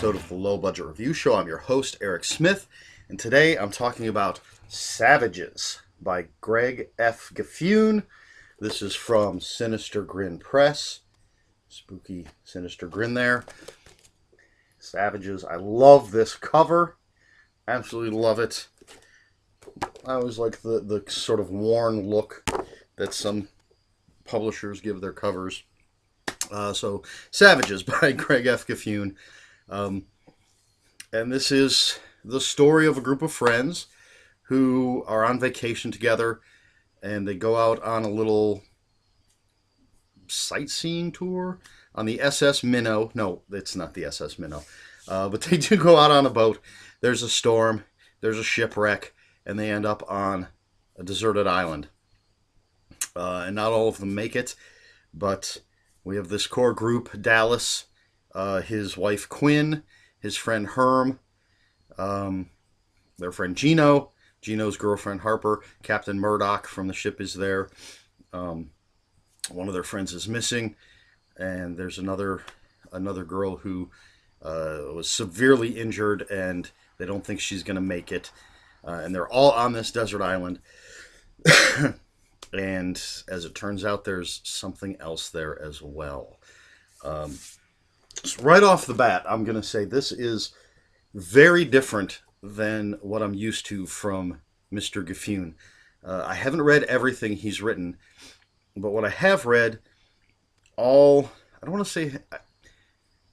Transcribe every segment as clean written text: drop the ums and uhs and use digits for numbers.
episode of the Low Budget Review Show. I'm your host, Eric Smith, and today I'm talking about Savages by Greg F. Gifune. This is from Sinister Grin Press. Spooky Sinister Grin there. Savages. I love this cover. Absolutely love it. I always like the sort of worn look that some publishers give their covers. So, Savages by Greg F. Gifune. And this is the story of a group of friends who are on vacation together, and they go out on a little sightseeing tour on the SS Minnow. No, it's not the SS Minnow. But they do go out on a boat. There's a storm, there's a shipwreck, and they end up on a deserted island. And not all of them make it, but we have this core group: Dallas, his wife Quinn, his friend Herm, their friend Gino, Gino's girlfriend Harper, Captain Murdoch from the ship is there. One of their friends is missing, and there's another girl who was severely injured, and they don't think she's going to make it. And they're all on this desert island. And as it turns out, there's something else there as well. So right off the bat, I'm going to say this is very different than what I'm used to from Mr. Gifune. I haven't read everything he's written, but what I have read, I don't want to say,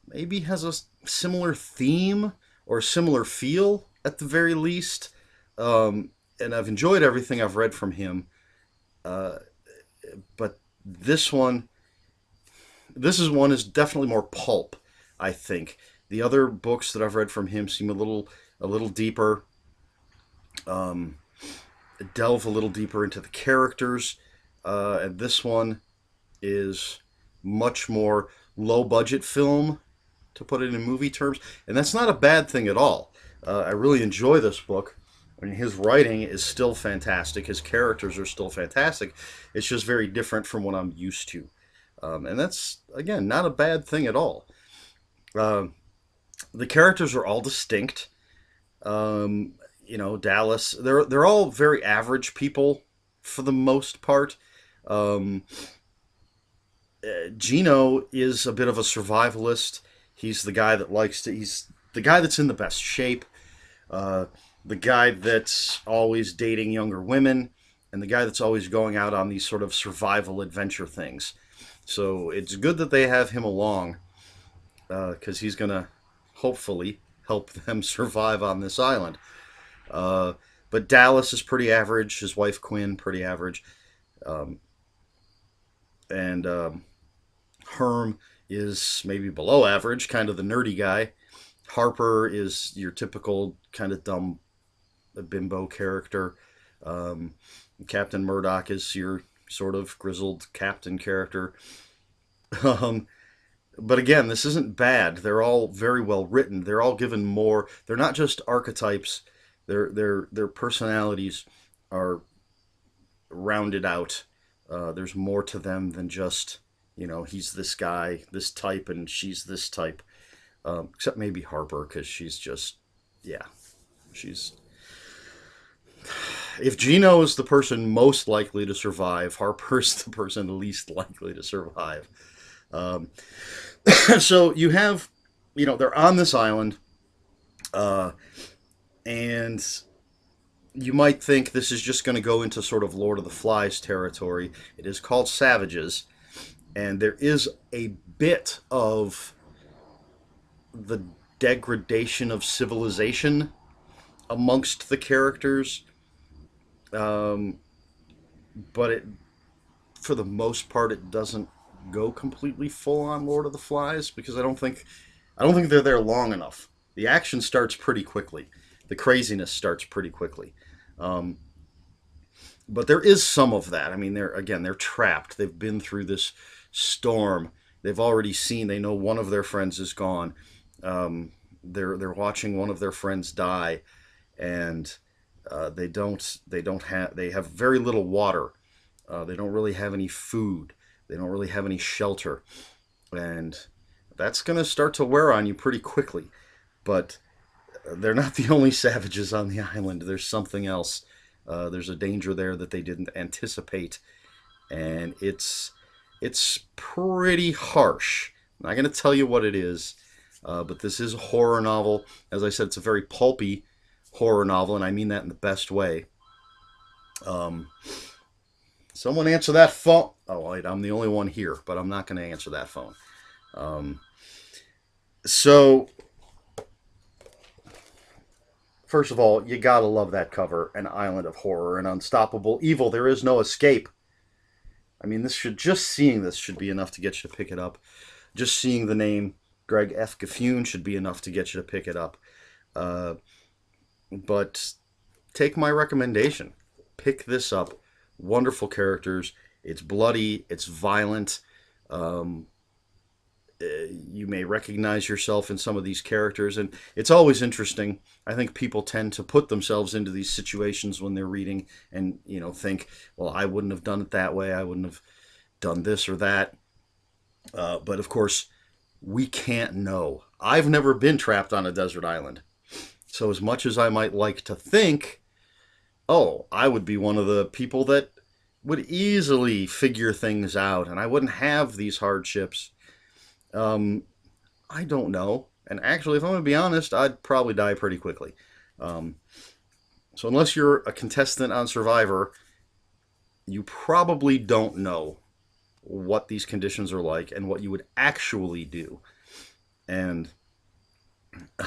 maybe has a similar theme or similar feel at the very least. And I've enjoyed everything I've read from him. But this one is definitely more pulp, I think. The other books that I've read from him seem a little deeper, delve a little deeper into the characters, and this one is much more low-budget film, to put it in movie terms, and that's not a bad thing at all. I really enjoy this book. I mean, his writing is still fantastic. His characters are still fantastic. It's just very different from what I'm used to. And that's, again, not a bad thing at all. The characters are all distinct. Dallas, they're all very average people for the most part. Gino is a bit of a survivalist. He's the guy he's the guy that's in the best shape. The guy that's always dating younger women, and the guy that's always going out on these sort of survival adventure things. So it's good that they have him along, because he's going to hopefully help them survive on this island. But Dallas is pretty average. His wife Quinn, pretty average. And Herm is maybe below average, kind of the nerdy guy. Harper is your typical kind of dumb bimbo character. Captain Murdoch is your sort of grizzled captain character. But again, this isn't bad. They're all very well written. They're all given more. They're not just archetypes. Their personalities are rounded out. There's more to them than just, he's this guy, this type, and she's this type. Except maybe Harper, because she's just, if Gino is the person most likely to survive, Harper's the person least likely to survive. So you have, they're on this island, and you might think this is just going to go into sort of Lord of the Flies territory. It is called Savages, and there is a bit of the degradation of civilization amongst the characters, but for the most part, it doesn't go completely full on Lord of the Flies, because I don't think they're there long enough. The action starts pretty quickly. The craziness starts pretty quickly. But there is some of that. I mean, they're trapped. They've been through this storm. They've already seen. They know one of their friends is gone. They're watching one of their friends die, and they have very little water. They don't really have any food. They don't really have any shelter, and that's going to start to wear on you pretty quickly. But they're not the only savages on the island. There's something else. There's a danger there that they didn't anticipate, and it's pretty harsh. I'm not going to tell you what it is, but this is a horror novel. As I said, it's a very pulpy horror novel, and I mean that in the best way. Someone answer that phone. Oh, wait, I'm the only one here, but I'm not going to answer that phone. So, first of all, you gotta love that cover, An Island of Horror, an unstoppable evil. There is no escape. I mean, just seeing this should be enough to get you to pick it up. Just seeing the name Greg F. Gifune should be enough to get you to pick it up. But take my recommendation. Pick this up. Wonderful characters. It's bloody. It's violent. You may recognize yourself in some of these characters, and it's always interesting. I think people tend to put themselves into these situations when they're reading and, think, well, I wouldn't have done it that way. I wouldn't have done this or that. But of course, we can't know. I've never been trapped on a desert island. So as much as I might like to think, oh, I would be one of the people that would easily figure things out and I wouldn't have these hardships. I don't know. And actually, if I'm going to be honest, I'd probably die pretty quickly. So unless you're a contestant on Survivor, you probably don't know what these conditions are like and what you would actually do. And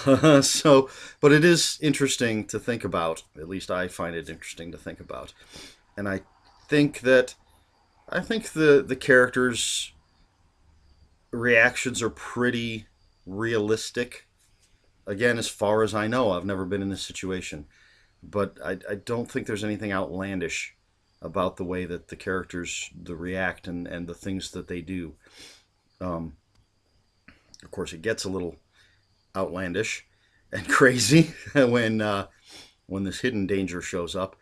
but it is interesting to think about. At least I find it interesting to think about. And I think the characters' reactions are pretty realistic. Again, as far as I know, I've never been in this situation. But I don't think there's anything outlandish about the way that the characters react and the things that they do. Of course, it gets a little outlandish and crazy when this hidden danger shows up.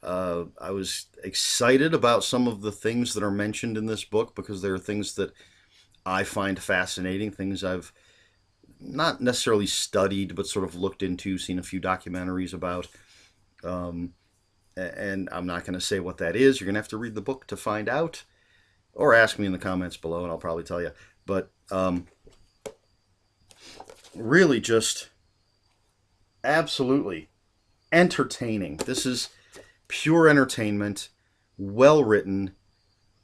I was excited about some of the things that are mentioned in this book because there are things that I find fascinating, things I've not necessarily studied, but sort of looked into, seen a few documentaries about. And I'm not going to say what that is. You're going to have to read the book to find out, or ask me in the comments below, and I'll probably tell you. But really just absolutely entertaining. This is pure entertainment, well written,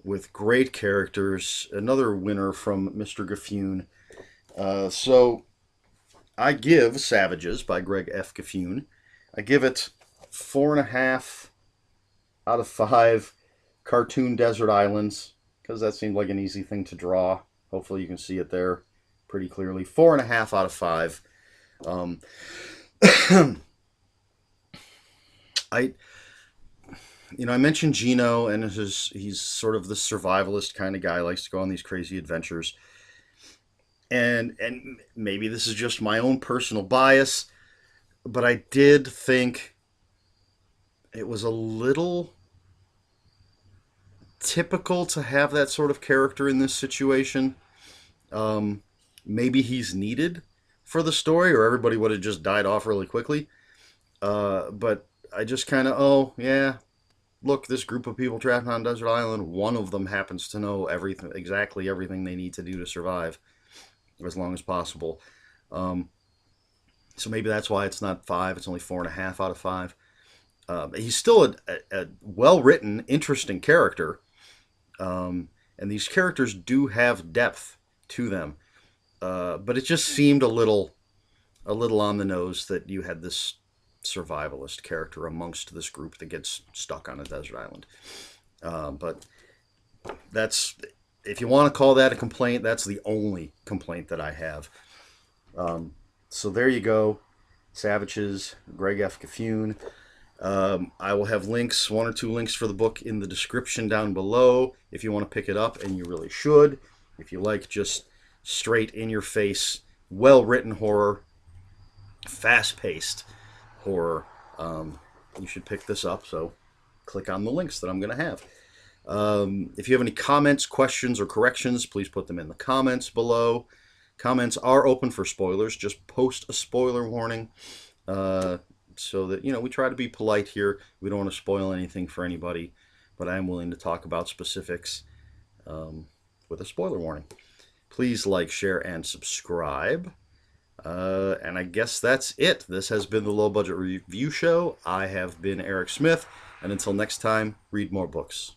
with great characters. Another winner from Mr. Gifune. So I give Savages by Greg F. Gifune, I give it 4.5 out of 5 cartoon desert islands, because that seemed like an easy thing to draw. Hopefully you can see it there pretty clearly. 4.5 out of 5. I mentioned Gino, and he's sort of the survivalist kind of guy, likes to go on these crazy adventures. And maybe this is just my own personal bias, but I did think it was a little typical to have that sort of character in this situation. Maybe he's needed for the story, or everybody would have just died off really quickly. But I just kind of, oh, yeah, look, this group of people trapped on a desert island, one of them happens to know exactly everything they need to do to survive as long as possible. So maybe that's why it's not 5, it's only 4.5 out of 5. He's still a well-written, interesting character. And these characters do have depth to them. But it just seemed a little on the nose that you had this survivalist character amongst this group that gets stuck on a desert island. But that's, if you want to call that a complaint, that's the only complaint that I have. So there you go. Savages, Greg F. Gifune. I will have links, 1 or 2 links for the book in the description down below if you want to pick it up, and you really should. If you like just straight in your face, well-written horror, fast-paced horror, you should pick this up. So click on the links that I'm going to have. If you have any comments, questions, or corrections, please put them in the comments below. Comments are open for spoilers. Just post a spoiler warning so that, we try to be polite here. We don't want to spoil anything for anybody, but I am willing to talk about specifics with a spoiler warning. Please like, share, and subscribe. And I guess that's it. This has been the Low Budget Review Show. I have been Eric Smith, and until next time, read more books.